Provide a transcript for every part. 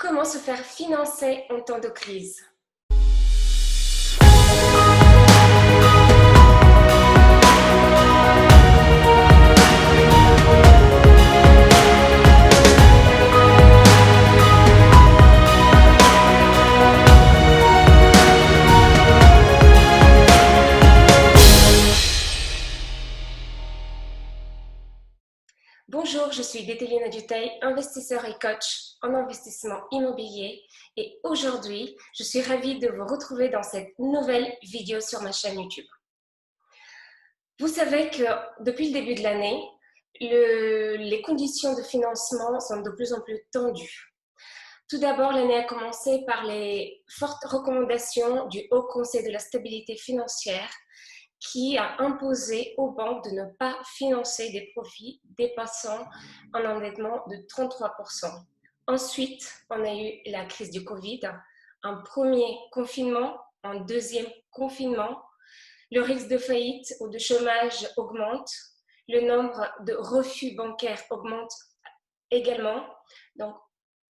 Comment se faire financer en temps de crise? Bonjour, je suis Détélina Duteil, investisseur et coach en investissement immobilier et aujourd'hui, je suis ravie de vous retrouver dans cette nouvelle vidéo sur ma chaîne YouTube. Vous savez que depuis le début de l'année, les conditions de financement sont de plus en plus tendues. Tout d'abord, l'année a commencé par les fortes recommandations du Haut Conseil de la stabilité financière qui a imposé aux banques de ne pas financer des profits dépassant un endettement de 33%. Ensuite, on a eu la crise du Covid, un premier confinement, un deuxième confinement. Le risque de faillite ou de chômage augmente. Le nombre de refus bancaires augmente également. Donc,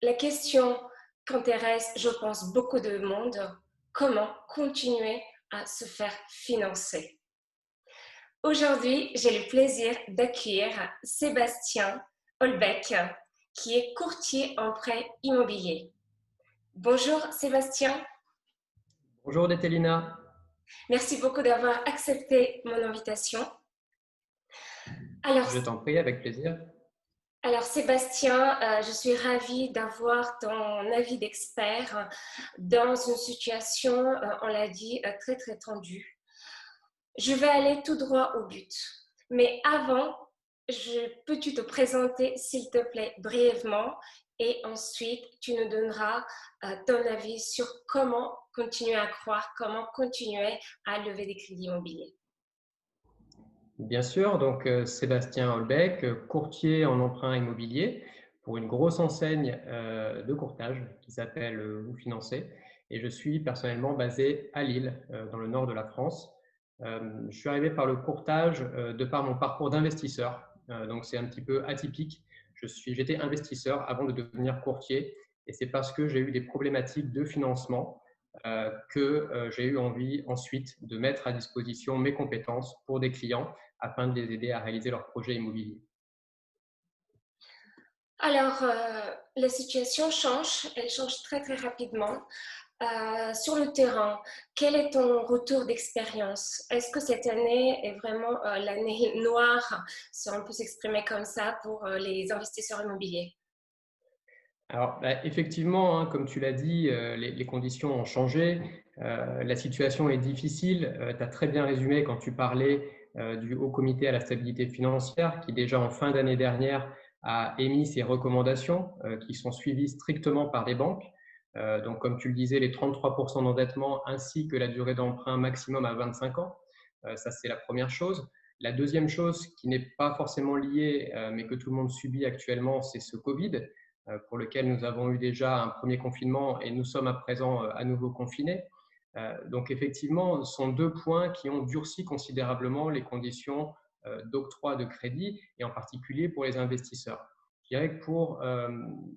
la question qu'intéresse, je pense, beaucoup de monde, comment continuer à se faire financer? Aujourd'hui, j'ai le plaisir d'accueillir Sébastien Holbeck, qui est courtier en prêt immobilier. Bonjour Sébastien. Bonjour Détélina. Merci beaucoup d'avoir accepté mon invitation. Alors, Je t'en prie, avec plaisir. Sébastien, je suis ravie d'avoir ton avis d'expert dans une situation, on l'a dit, très très tendue. Je vais aller tout droit au but. Mais avant, peux-tu te présenter, s'il te plaît, brièvement et ensuite, tu nous donneras ton avis sur comment continuer à croire, comment continuer à lever des crédits immobiliers. Bien sûr, donc Sébastien Holbeck, courtier en emprunt immobilier pour une grosse enseigne de courtage qui s'appelle Vous Financez. Et je suis personnellement basé à Lille, dans le nord de la France. Je suis arrivé par le courtage de par mon parcours d'investisseur. Donc c'est un petit peu atypique. J'étais investisseur avant de devenir courtier et c'est parce que j'ai eu des problématiques de financement que j'ai eu envie ensuite de mettre à disposition mes compétences pour des clients afin de les aider à réaliser leurs projets immobiliers. Alors, la situation change, elle change très très rapidement. Sur le terrain, quel est ton retour d'expérience? Est-ce que cette année est vraiment l'année noire, si on peut s'exprimer comme ça, pour les investisseurs immobiliers? Alors, effectivement, hein, comme tu l'as dit, les conditions ont changé. La situation est difficile. Tu as très bien résumé quand tu parlais du Haut Comité à la stabilité financière qui, déjà en fin d'année dernière, a émis ses recommandations qui sont suivies strictement par les banques. Donc, comme tu le disais, les 33% d'endettement ainsi que la durée d'emprunt maximum à 25 ans. Ça, c'est la première chose. La deuxième chose qui n'est pas forcément liée, mais que tout le monde subit actuellement, c'est ce Covid pour lequel nous avons eu déjà un premier confinement et nous sommes à présent à nouveau confinés. Donc effectivement, ce sont deux points qui ont durci considérablement les conditions d'octroi de crédit et en particulier pour les investisseurs. Je dirais que pour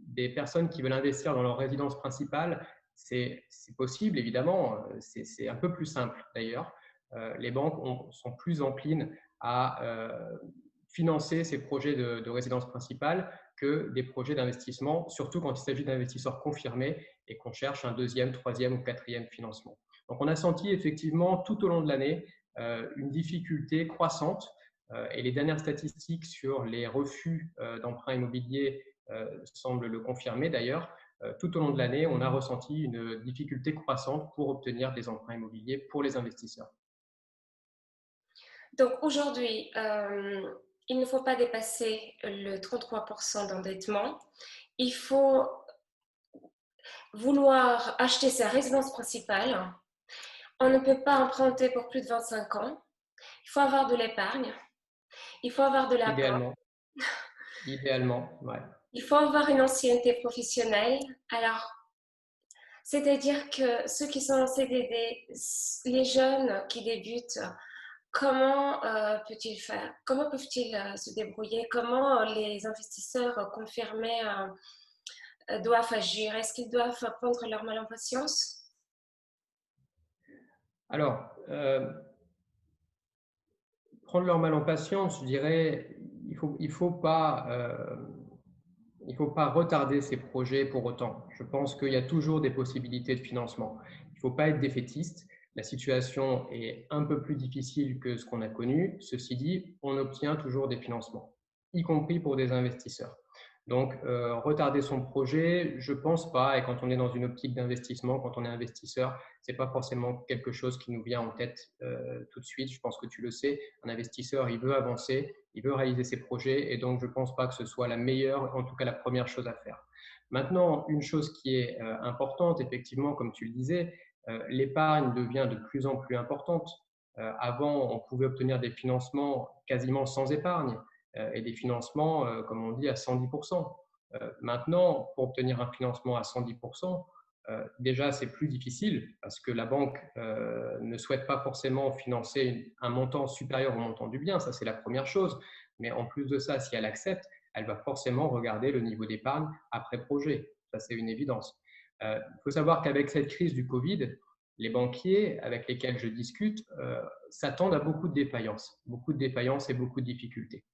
des personnes qui veulent investir dans leur résidence principale, c'est possible évidemment, c'est un peu plus simple d'ailleurs. Les banques sont plus enclines à financer ces projets de résidence principale que des projets d'investissement, surtout quand il s'agit d'investisseurs confirmés et qu'on cherche un deuxième, troisième ou quatrième financement. Donc on a senti effectivement tout au long de l'année une difficulté croissante et les dernières statistiques sur les refus d'emprunt immobilier semblent le confirmer d'ailleurs. Tout au long de l'année, on a ressenti une difficulté croissante pour obtenir des emprunts immobiliers pour les investisseurs. Donc aujourd'hui, il ne faut pas dépasser le 33% d'endettement. Il faut vouloir acheter sa résidence principale. On ne peut pas emprunter pour plus de 25 ans. Il faut avoir de l'épargne. Il faut avoir de l'apport. Idéalement, idéalement, ouais. Il faut avoir une ancienneté professionnelle. Alors, c'est-à-dire que ceux qui sont en CDD, les jeunes qui débutent, comment peut-il faire? Comment peuvent-ils se débrouiller? Comment les investisseurs confirmer doivent agir? Est-ce qu'ils doivent prendre leur mal en patience? Alors, prendre leur mal en patience, je dirais, il faut pas retarder ces projets pour autant. Je pense qu'il y a toujours des possibilités de financement. Il ne faut pas être défaitiste. La situation est un peu plus difficile que ce qu'on a connu. Ceci dit, on obtient toujours des financements, y compris pour des investisseurs. Donc, retarder son projet, je ne pense pas. Et quand on est dans une optique d'investissement, quand on est investisseur, ce n'est pas forcément quelque chose qui nous vient en tête tout de suite. Je pense que tu le sais, un investisseur, il veut avancer, il veut réaliser ses projets. Et donc, je ne pense pas que ce soit la meilleure, en tout cas la première chose à faire. Maintenant, une chose qui est importante, effectivement, comme tu le disais, l'épargne devient de plus en plus importante. Avant, on pouvait obtenir des financements quasiment sans épargne et des financements, comme on dit, à 110%. Maintenant, pour obtenir un financement à 110%, déjà, c'est plus difficile parce que la banque ne souhaite pas forcément financer un montant supérieur au montant du bien. Ça, c'est la première chose. Mais en plus de ça, si elle accepte, elle va forcément regarder le niveau d'épargne après projet. Ça, c'est une évidence. Il faut savoir qu'avec cette crise du Covid, les banquiers avec lesquels je discute s'attendent à beaucoup de défaillances et beaucoup de difficultés.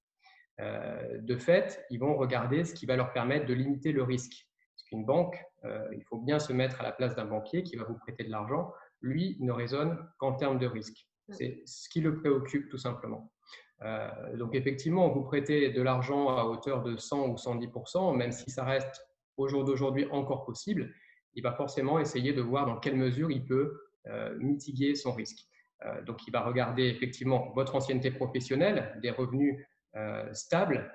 De fait, ils vont regarder ce qui va leur permettre de limiter le risque. Parce qu'une banque, il faut bien se mettre à la place d'un banquier qui va vous prêter de l'argent. Lui ne raisonne qu'en termes de risque. C'est ce qui le préoccupe tout simplement. Donc effectivement, vous prêtez de l'argent à hauteur de 100 ou 110%, même si ça reste au jour d'aujourd'hui encore possible, il va forcément essayer de voir dans quelle mesure il peut mitiguer son risque. Donc il va regarder effectivement votre ancienneté professionnelle, des revenus stables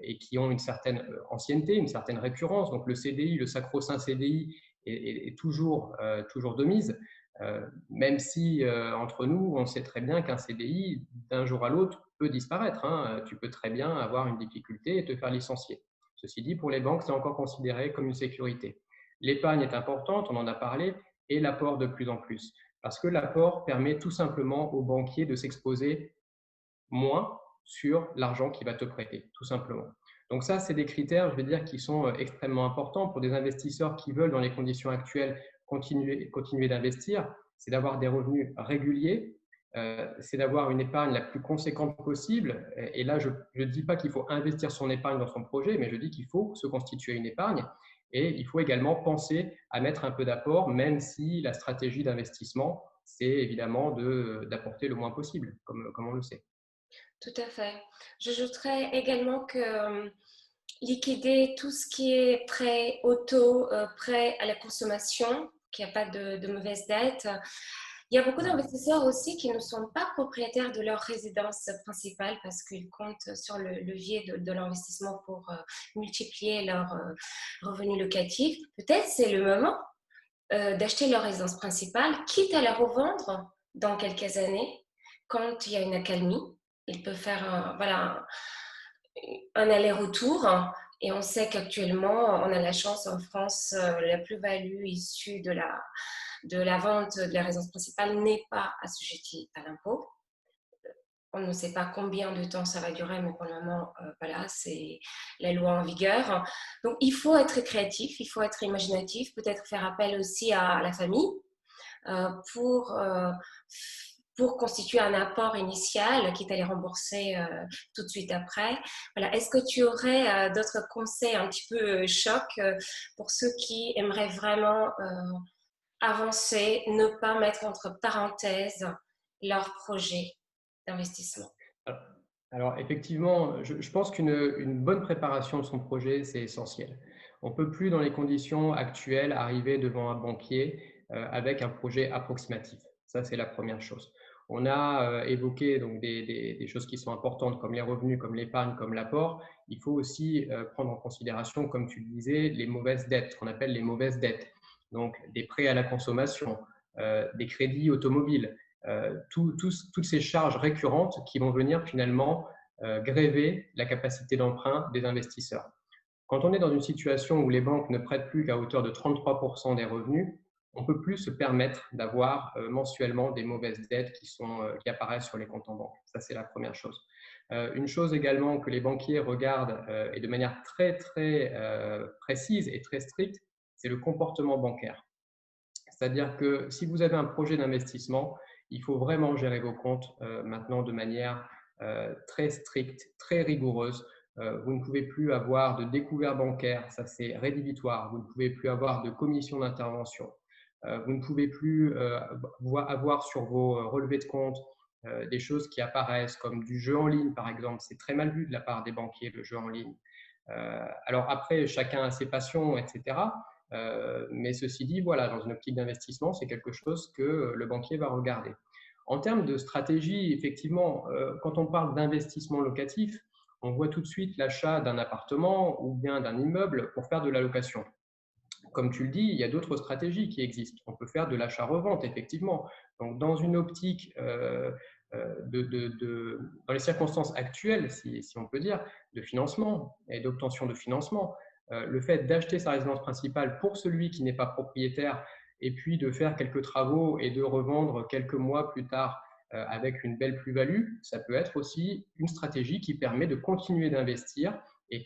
et qui ont une certaine ancienneté, une certaine récurrence. Donc le CDI, le sacro-saint CDI est toujours, toujours de mise, même si entre nous, on sait très bien qu'un CDI, d'un jour à l'autre, peut disparaître. Hein. Tu peux très bien avoir une difficulté et te faire licencier. Ceci dit, pour les banques, c'est encore considéré comme une sécurité. L'épargne est importante, on en a parlé, et l'apport de plus en plus. Parce que l'apport permet tout simplement aux banquiers de s'exposer moins sur l'argent qu'il va te prêter, tout simplement. Donc ça, c'est des critères, je vais dire, qui sont extrêmement importants pour des investisseurs qui veulent, dans les conditions actuelles, continuer d'investir. C'est d'avoir des revenus réguliers, c'est d'avoir une épargne la plus conséquente possible. Et là, je ne dis pas qu'il faut investir son épargne dans son projet, mais je dis qu'il faut se constituer une épargne. Et il faut également penser à mettre un peu d'apport, même si la stratégie d'investissement, c'est évidemment d'apporter le moins possible, comme on le sait. Tout à fait. J'ajouterais également que liquider tout ce qui est prêt auto, prêt à la consommation, qu'il n'y a pas de mauvaise dette. Il y a beaucoup d'investisseurs aussi qui ne sont pas propriétaires de leur résidence principale parce qu'ils comptent sur le levier de l'investissement pour multiplier leurs revenus locatifs. Peut-être c'est le moment d'acheter leur résidence principale, quitte à la revendre dans quelques années quand il y a une accalmie. Ils peuvent faire un aller-retour. Et on sait qu'actuellement, on a la chance en France, la plus-value issue de la vente de la résidence principale n'est pas assujettie à l'impôt. On ne sait pas combien de temps ça va durer, mais pour le moment, voilà, c'est la loi en vigueur. Donc, il faut être créatif, il faut être imaginatif, peut-être faire appel aussi à la famille euh, pour, euh, pour constituer un apport initial, quitte à les rembourser tout de suite après. Voilà. Est-ce que tu aurais d'autres conseils un petit peu choc pour ceux qui aimeraient vraiment avancer, ne pas mettre entre parenthèses leur projet d'investissement? Alors effectivement, je pense qu'une bonne préparation de son projet, c'est essentiel. On ne peut plus, dans les conditions actuelles, arriver devant un banquier avec un projet approximatif. Ça, c'est la première chose. On a évoqué donc des choses qui sont importantes comme les revenus, comme l'épargne, comme l'apport. Il faut aussi prendre en considération, comme tu le disais, les mauvaises dettes, ce qu'on appelle les mauvaises dettes. Donc des prêts à la consommation, des crédits automobiles, toutes ces charges récurrentes qui vont venir finalement gréver la capacité d'emprunt des investisseurs. Quand on est dans une situation où les banques ne prêtent plus qu'à hauteur de 33% des revenus, on ne peut plus se permettre d'avoir mensuellement des mauvaises dettes qui apparaissent sur les comptes en banque. Ça, c'est la première chose. Une chose également que les banquiers regardent et de manière très, très précise et très stricte, c'est le comportement bancaire. C'est-à-dire que si vous avez un projet d'investissement, il faut vraiment gérer vos comptes maintenant de manière très stricte, très rigoureuse. Vous ne pouvez plus avoir de découvert bancaire, ça c'est rédhibitoire. Vous ne pouvez plus avoir de commission d'intervention. Vous ne pouvez plus avoir sur vos relevés de compte des choses qui apparaissent comme du jeu en ligne, par exemple. C'est très mal vu de la part des banquiers, le jeu en ligne. Alors après, chacun a ses passions, etc. Mais ceci dit, voilà, dans une optique d'investissement, c'est quelque chose que le banquier va regarder. En termes de stratégie, effectivement, quand on parle d'investissement locatif, on voit tout de suite l'achat d'un appartement ou bien d'un immeuble pour faire de la location. Comme tu le dis, il y a d'autres stratégies qui existent. On peut faire de l'achat-revente, effectivement. Donc, dans une optique, dans les circonstances actuelles, si on peut dire, de financement et d'obtention de financement, le fait d'acheter sa résidence principale pour celui qui n'est pas propriétaire et puis de faire quelques travaux et de revendre quelques mois plus tard avec une belle plus-value, ça peut être aussi une stratégie qui permet de continuer d'investir et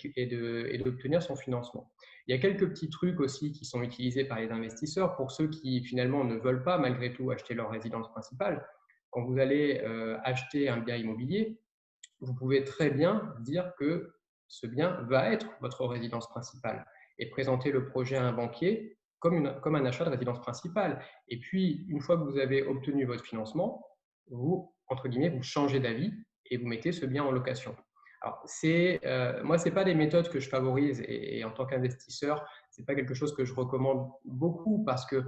d'obtenir son financement. Il y a quelques petits trucs aussi qui sont utilisés par les investisseurs pour ceux qui finalement ne veulent pas malgré tout acheter leur résidence principale. Quand vous allez acheter un bien immobilier, vous pouvez très bien dire que ce bien va être votre résidence principale et présenter le projet à un banquier comme un achat de résidence principale. Et puis, une fois que vous avez obtenu votre financement, vous, entre guillemets, vous changez d'avis et vous mettez ce bien en location. Alors, moi, ce n'est pas des méthodes que je favorise et en tant qu'investisseur, ce n'est pas quelque chose que je recommande beaucoup parce que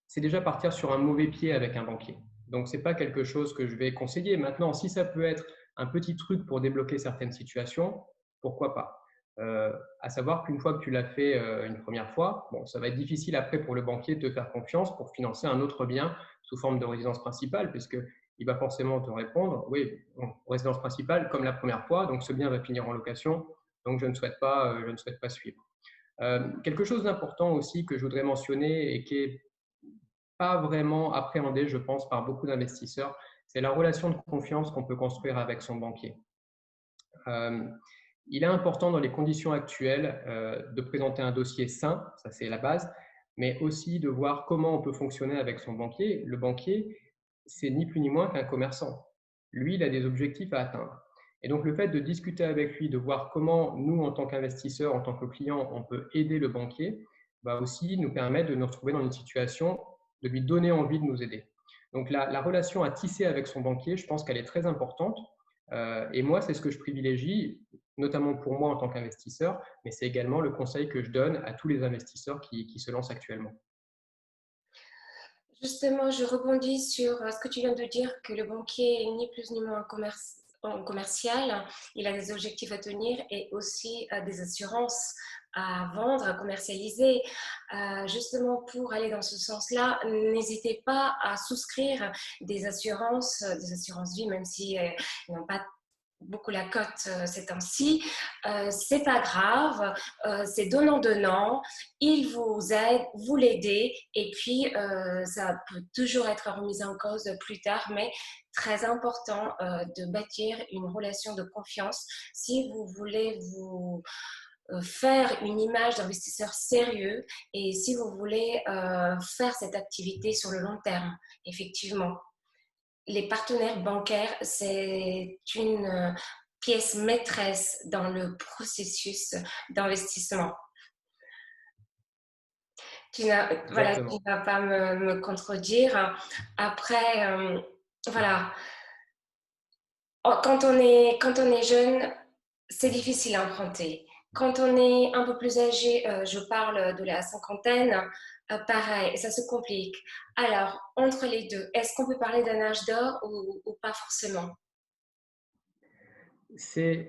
c'est déjà partir sur un mauvais pied avec un banquier. Donc, ce n'est pas quelque chose que je vais conseiller. Maintenant, si ça peut être un petit truc pour débloquer certaines situations, pourquoi pas. À savoir qu'une fois que tu l'as fait une première fois, bon, ça va être difficile après pour le banquier de te faire confiance pour financer un autre bien sous forme de résidence principale, puisqu'il va forcément te répondre, oui, bon, résidence principale comme la première fois, donc ce bien va finir en location, donc je ne souhaite pas suivre. Quelque chose d'important aussi que je voudrais mentionner et qui est pas vraiment appréhendé, je pense, par beaucoup d'investisseurs, c'est la relation de confiance qu'on peut construire avec son banquier. Il est important dans les conditions actuelles de présenter un dossier sain, ça c'est la base, mais aussi de voir comment on peut fonctionner avec son banquier. Le banquier, c'est ni plus ni moins qu'un commerçant. Lui, il a des objectifs à atteindre. Et donc le fait de discuter avec lui, de voir comment nous, en tant qu'investisseurs, en tant que clients, on peut aider le banquier, va aussi nous permettre de nous retrouver dans une situation de lui donner envie de nous aider. Donc la relation à tisser avec son banquier, je pense qu'elle est très importante. Et moi, c'est ce que je privilégie, notamment pour moi en tant qu'investisseur, mais c'est également le conseil que je donne à tous les investisseurs qui se lancent actuellement. Justement, je rebondis sur ce que tu viens de dire, que le banquier est ni plus ni moins un commercial. Il a des objectifs à tenir et aussi des assurances à vendre, à commercialiser. Justement, pour aller dans ce sens-là, n'hésitez pas à souscrire des assurances vie, même si elles n'ont pas beaucoup la cote ces temps-ci. C'est pas grave, c'est donnant-donnant, il vous aide, vous l'aidez, et puis ça peut toujours être remis en cause plus tard, mais très important de bâtir une relation de confiance si vous voulez vous faire une image d'investisseur sérieux et si vous voulez faire cette activité sur le long terme, effectivement. Les partenaires bancaires, c'est une pièce maîtresse dans le processus d'investissement. Voilà, tu Exactement. ne vas pas me contredire. Après, voilà, quand on est jeune, c'est difficile à emprunter. Quand on est un peu plus âgé, je parle de la cinquantaine, pareil, ça se complique. Alors, entre les deux, est-ce qu'on peut parler d'un âge d'or ou pas forcément?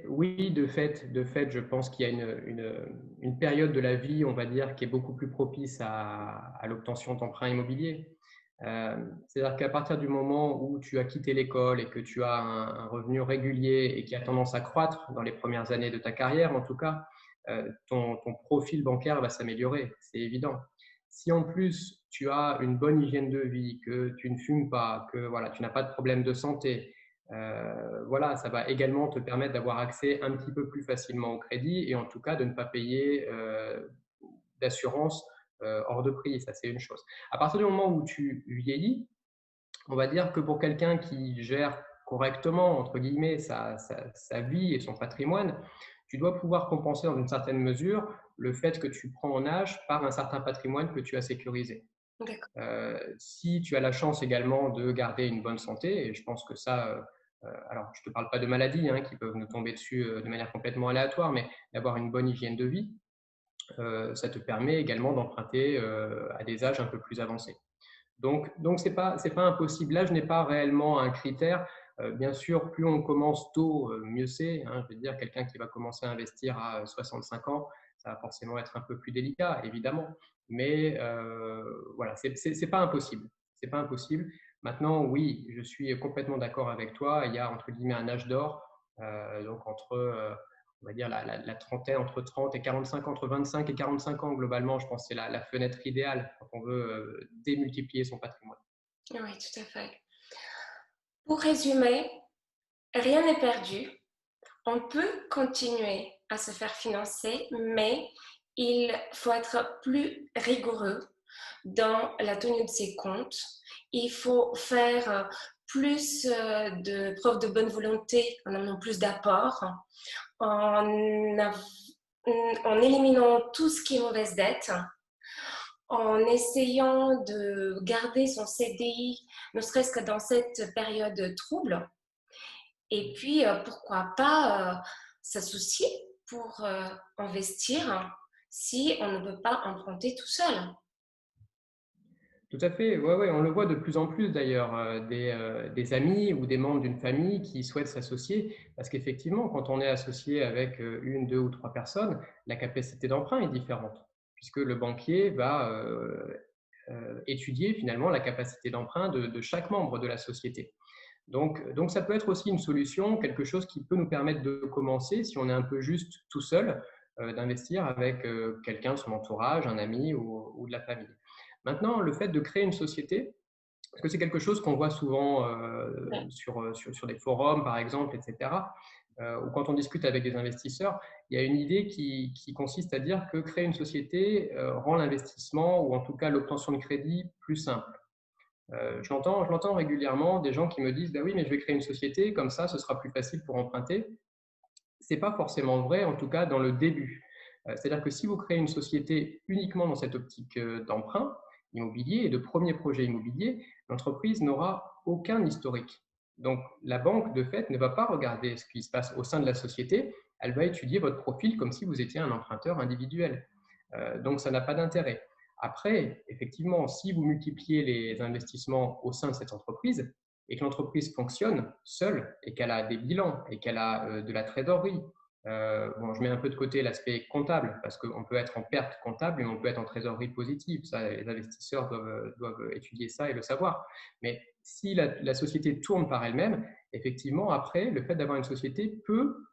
Oui, de fait, je pense qu'il y a une période de la vie, on va dire, qui est beaucoup plus propice à l'obtention d'emprunts immobiliers. C'est-à-dire qu'à partir du moment où tu as quitté l'école et que tu as un revenu régulier et qui a tendance à croître dans les premières années de ta carrière, en tout cas, ton profil bancaire va s'améliorer, c'est évident. Si en plus tu as une bonne hygiène de vie, que tu ne fumes pas, que voilà, tu n'as pas de problème de santé, Voilà, ça va également te permettre d'avoir accès un petit peu plus facilement au crédit et en tout cas de ne pas payer d'assurance hors de prix, ça c'est une chose. À partir du moment où tu vieillis, on va dire que pour quelqu'un qui gère correctement, entre guillemets, sa vie et son patrimoine, tu dois pouvoir compenser dans une certaine mesure le fait que tu prends en âge par un certain patrimoine que tu as sécurisé. D'accord. Si tu as la chance également de garder une bonne santé, et je pense que ça, alors je ne te parle pas de maladies hein, qui peuvent nous tomber dessus de manière complètement aléatoire, mais d'avoir une bonne hygiène de vie, ça te permet également d'emprunter à des âges un peu plus avancés. Donc c'est pas impossible. L'âge n'est pas réellement un critère. Bien sûr, plus on commence tôt, mieux c'est, hein. Je veux dire, quelqu'un qui va commencer à investir à 65 ans, ça va forcément être un peu plus délicat, évidemment. Mais voilà, c'est pas impossible. C'est pas impossible. Maintenant, oui, je suis complètement d'accord avec toi. Il y a entre guillemets un âge d'or, donc entre on va dire la trentaine, entre 30 et 45, entre 25 et 45 ans globalement, je pense que c'est la fenêtre idéale quand on veut démultiplier son patrimoine. Oui, tout à fait. Pour résumer, rien n'est perdu. On peut continuer à se faire financer, mais il faut être plus rigoureux dans la tenue de ses comptes. Il faut faire plus de preuves de bonne volonté en amenant plus d'apports, en, en éliminant tout ce qui est mauvaise dette, en essayant de garder son CDI, ne serait-ce que dans cette période trouble. Et puis, pourquoi pas s'associer pour investir si on ne peut pas emprunter tout seul. Tout à fait, ouais, ouais, on le voit de plus en plus d'ailleurs, des amis ou des membres d'une famille qui souhaitent s'associer, parce qu'effectivement, quand on est associé avec une, deux ou trois personnes, la capacité d'emprunt est différente, puisque le banquier va étudier finalement la capacité d'emprunt de chaque membre de la société. Donc, ça peut être aussi une solution, quelque chose qui peut nous permettre de commencer, si on est un peu juste tout seul, d'investir avec quelqu'un de son entourage, un ami ou de la famille. Maintenant, le fait de créer une société, parce que c'est quelque chose qu'on voit souvent Ouais. sur des forums, par exemple, etc., ou quand on discute avec des investisseurs, il y a une idée qui consiste à dire que créer une société rend l'investissement, ou en tout cas l'obtention de crédit, plus simple. Je l'entends régulièrement, des gens qui me disent bah oui, mais je vais créer une société, comme ça, ce sera plus facile pour emprunter. Ce n'est pas forcément vrai, en tout cas dans le début. C'est-à-dire que si vous créez une société uniquement dans cette optique d'emprunt immobilier et de premier projet immobilier, l'entreprise n'aura aucun historique. Donc la banque, de fait, ne va pas regarder ce qui se passe au sein de la société, elle va étudier votre profil comme si vous étiez un emprunteur individuel. Donc ça n'a pas d'intérêt. Après, effectivement, si vous multipliez les investissements au sein de cette entreprise et que l'entreprise fonctionne seule et qu'elle a des bilans et qu'elle a de la trésorerie, bon, je mets un peu de côté l'aspect comptable parce qu'on peut être en perte comptable et on peut être en trésorerie positive. Ça, les investisseurs doivent étudier ça et le savoir. Mais si la société tourne par elle-même, effectivement, après, le fait d'avoir une société peut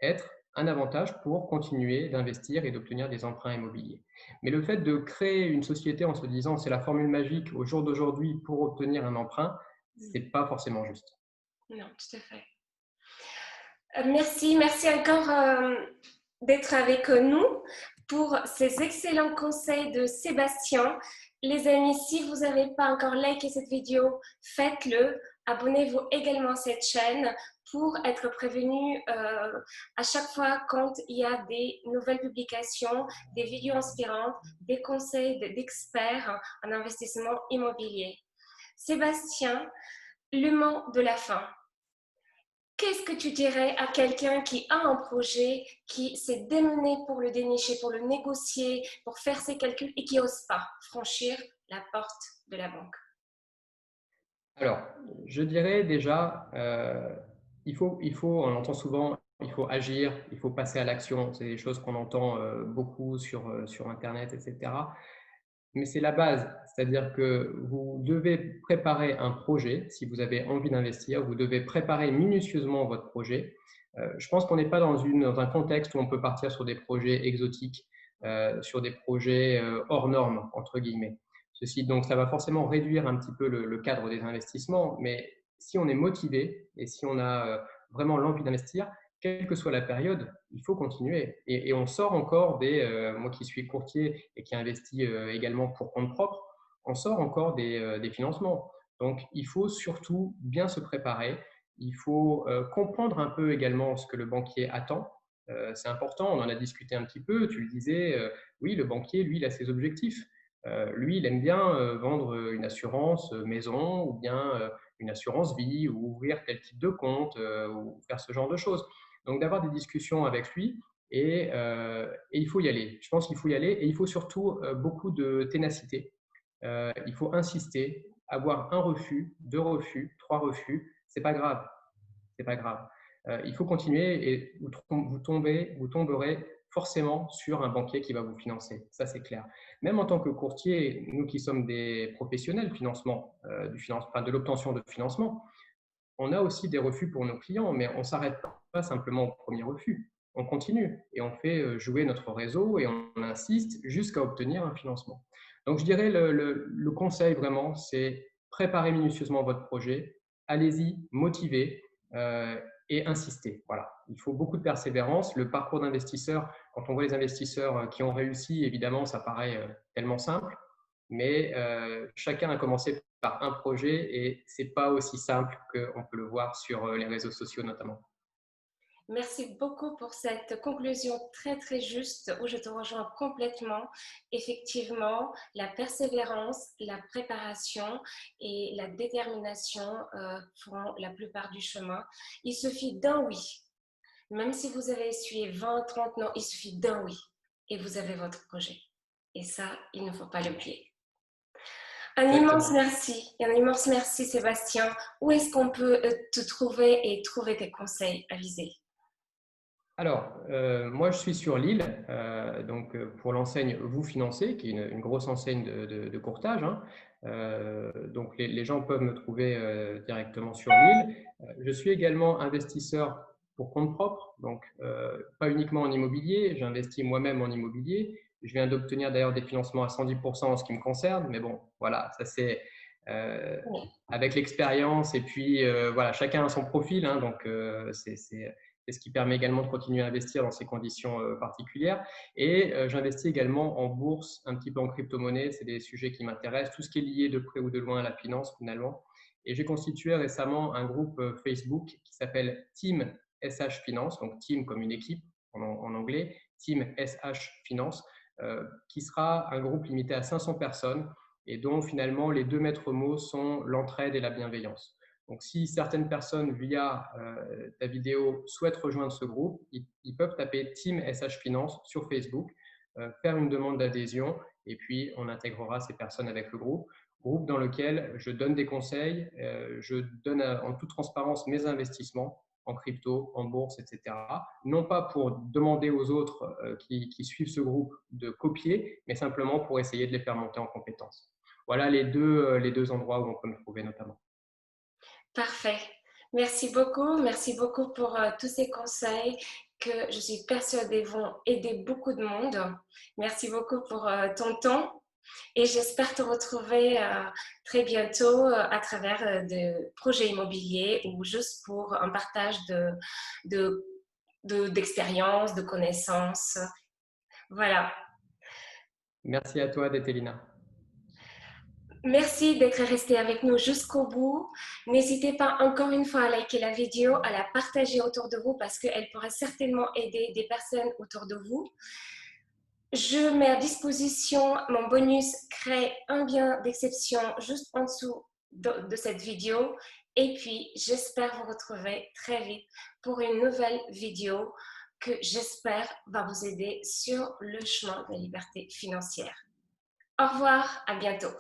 être un avantage pour continuer d'investir et d'obtenir des emprunts immobiliers. Mais le fait de créer une société en se disant c'est la formule magique au jour d'aujourd'hui pour obtenir un emprunt, c'est pas forcément juste. Non, tout à fait. Merci encore d'être avec nous pour ces excellents conseils de Sébastien. Les amis, si vous n'avez pas encore liké cette vidéo, faites-le. Abonnez-vous également à cette chaîne pour être prévenu à chaque fois quand il y a des nouvelles publications, des vidéos inspirantes, des conseils d'experts en investissement immobilier. Sébastien, le mot de la fin. Qu'est-ce que tu dirais à quelqu'un qui a un projet, qui s'est démené pour le dénicher, pour le négocier, pour faire ses calculs et qui n'ose pas franchir la porte de la banque? Alors, je dirais déjà, on entend souvent, il faut agir, il faut passer à l'action. C'est des choses qu'on entend beaucoup sur Internet, etc. Mais c'est la base, c'est-à-dire que vous devez préparer un projet. Si vous avez envie d'investir, vous devez préparer minutieusement votre projet. Je pense qu'on n'est pas dans un contexte où on peut partir sur des projets exotiques, sur des projets hors normes, entre guillemets. Donc, ça va forcément réduire un petit peu le cadre des investissements, mais si on est motivé et si on a vraiment l'envie d'investir, quelle que soit la période, il faut continuer. Et on sort encore moi qui suis courtier et qui investis également pour compte propre, on sort encore des financements. Donc, il faut surtout bien se préparer. Il faut comprendre un peu également ce que le banquier attend. C'est important, on en a discuté un petit peu. Tu le disais, oui, le banquier, lui, il a ses objectifs. Lui, il aime bien vendre une assurance maison ou bien une assurance vie ou ouvrir tel type de compte ou faire ce genre de choses. Donc, d'avoir des discussions avec lui et il faut y aller. Je pense qu'il faut y aller et il faut surtout beaucoup de ténacité. Il faut insister, avoir un refus, deux refus, trois refus. C'est pas grave. C'est pas grave. Il faut continuer et vous tomberez forcément sur un banquier qui va vous financer. Ça, c'est clair. Même en tant que courtier, nous qui sommes des professionnels financement, de l'obtention de financement, on a aussi des refus pour nos clients, mais on ne s'arrête pas simplement au premier refus. On continue et on fait jouer notre réseau et on insiste jusqu'à obtenir un financement. Donc, je dirais le conseil vraiment, c'est préparer minutieusement votre projet, allez-y, motivez et insistez. Voilà. Il faut beaucoup de persévérance. Le parcours d'investisseur, quand on voit les investisseurs qui ont réussi, évidemment, ça paraît tellement simple, mais chacun a commencé par un projet et ce n'est pas aussi simple qu'on peut le voir sur les réseaux sociaux notamment. Merci beaucoup pour cette conclusion très très juste où je te rejoins complètement. Effectivement, la persévérance, la préparation et la détermination feront la plupart du chemin. Il suffit d'un oui. Même si vous avez essuyé 20, 30 non, il suffit d'un oui et vous avez votre projet. Et ça, il ne faut pas l'oublier. Exactement. Un immense merci Sébastien. Où est-ce qu'on peut te trouver et trouver tes conseils avisés? Alors, moi, je suis sur Lille, donc pour l'enseigne Vous Financez, qui est une grosse enseigne de courtage, hein. Donc, les gens peuvent me trouver directement sur Lille. Je suis également investisseur pour compte propre, donc pas uniquement en immobilier. J'investis moi-même en immobilier. Je viens d'obtenir d'ailleurs des financements à 110% en ce qui me concerne, mais bon, voilà, ça c'est euh, avec l'expérience et puis voilà, chacun a son profil, hein, donc c'est ce qui permet également de continuer à investir dans ces conditions particulières. Et j'investis également en bourse, un petit peu en crypto-monnaie. C'est des sujets qui m'intéressent, tout ce qui est lié de près ou de loin à la finance finalement. Et j'ai constitué récemment un groupe Facebook qui s'appelle Team SH Finance, donc Team comme une équipe en anglais, Team SH Finance, qui sera un groupe limité à 500 personnes et dont finalement les deux maîtres mots sont l'entraide et la bienveillance. Donc, si certaines personnes, via ta vidéo, souhaitent rejoindre ce groupe, ils peuvent taper Team SH Finance sur Facebook, faire une demande d'adhésion et puis on intégrera ces personnes avec le groupe. Groupe dans lequel je donne des conseils, je donne en toute transparence mes investissements en crypto, en bourse, etc. Non pas pour demander aux autres qui suivent ce groupe de copier, mais simplement pour essayer de les faire monter en compétences. Voilà les deux endroits où on peut me trouver notamment. Parfait. Merci beaucoup pour tous ces conseils que je suis persuadée vont aider beaucoup de monde. Merci beaucoup pour ton temps et j'espère te retrouver très bientôt à travers de projets immobiliers ou juste pour un partage d'expériences, de connaissances. Voilà. Merci à toi, Détélina. Merci d'être resté avec nous jusqu'au bout. N'hésitez pas encore une fois à liker la vidéo, à la partager autour de vous parce qu'elle pourrait certainement aider des personnes autour de vous. Je mets à disposition mon bonus Crée un bien d'exception juste en dessous de cette vidéo. Et puis, j'espère vous retrouver très vite pour une nouvelle vidéo que j'espère va vous aider sur le chemin de la liberté financière. Au revoir, à bientôt.